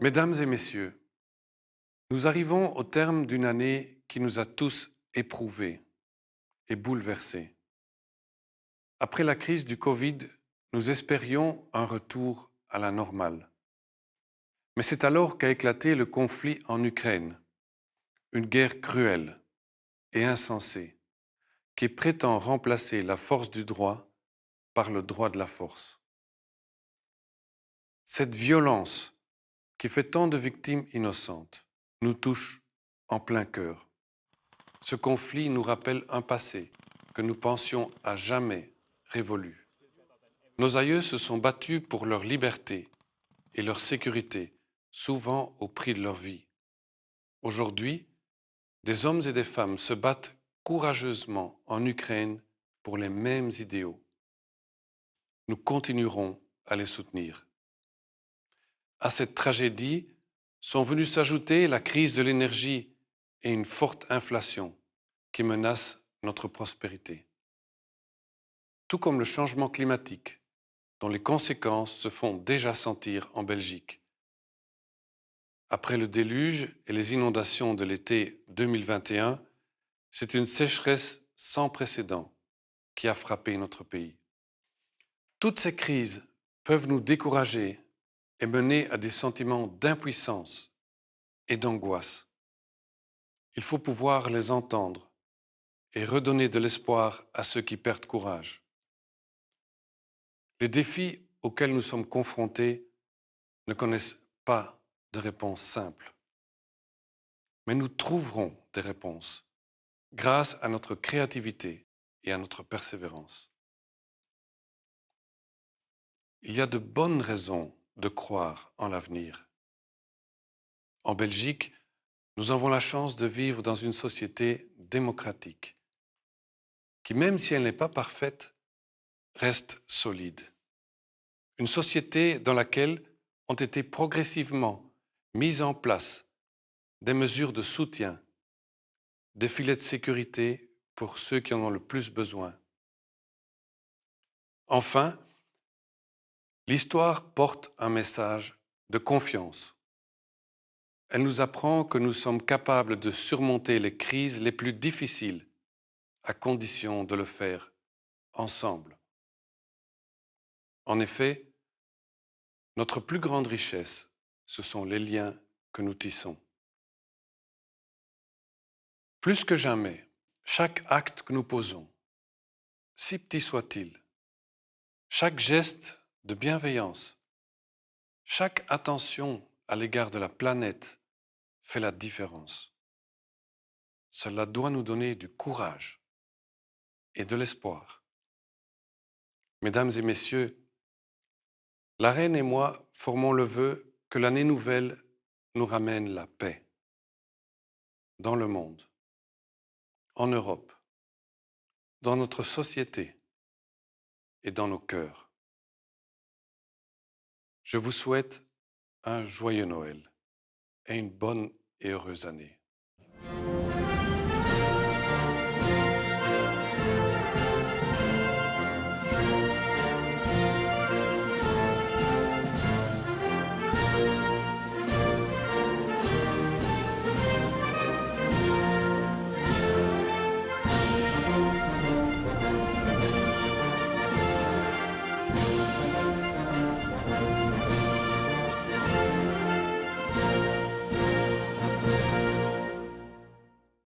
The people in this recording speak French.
Mesdames et messieurs, nous arrivons au terme d'une année qui nous a tous éprouvés et bouleversés. Après la crise du Covid, nous espérions un retour à la normale. Mais c'est alors qu'a éclaté le conflit en Ukraine, une guerre cruelle et insensée qui prétend remplacer la force du droit par le droit de la force. Cette violence qui fait tant de victimes innocentes nous touche en plein cœur. Ce conflit nous rappelle un passé que nous pensions à jamais révolu. Nos aïeux se sont battus pour leur liberté et leur sécurité, souvent au prix de leur vie. Aujourd'hui, des hommes et des femmes se battent courageusement en Ukraine pour les mêmes idéaux. Nous continuerons à les soutenir. À cette tragédie sont venus s'ajouter la crise de l'énergie et une forte inflation qui menace notre prospérité. Tout comme le changement climatique, dont les conséquences se font déjà sentir en Belgique. Après le déluge et les inondations de l'été 2021, c'est une sécheresse sans précédent qui a frappé notre pays. Toutes ces crises peuvent nous décourager et mener à des sentiments d'impuissance et d'angoisse. Il faut pouvoir les entendre et redonner de l'espoir à ceux qui perdent courage. Les défis auxquels nous sommes confrontés ne connaissent pas de réponse simple. Mais nous trouverons des réponses grâce à notre créativité et à notre persévérance. Il y a de bonnes raisons de croire en l'avenir. En Belgique, nous avons la chance de vivre dans une société démocratique qui, même si elle n'est pas parfaite, reste solide. Une société dans laquelle ont été progressivement mises en place des mesures de soutien, des filets de sécurité pour ceux qui en ont le plus besoin. Enfin, l'histoire porte un message de confiance. Elle nous apprend que nous sommes capables de surmonter les crises les plus difficiles à condition de le faire ensemble. En effet, notre plus grande richesse, ce sont les liens que nous tissons. Plus que jamais, chaque acte que nous posons, si petit soit-il, chaque geste de bienveillance, chaque attention à l'égard de la planète fait la différence. Cela doit nous donner du courage et de l'espoir. Mesdames et messieurs, la reine et moi formons le vœu que l'année nouvelle nous ramène la paix dans le monde, en Europe, dans notre société et dans nos cœurs. Je vous souhaite un joyeux Noël et une bonne et heureuse année.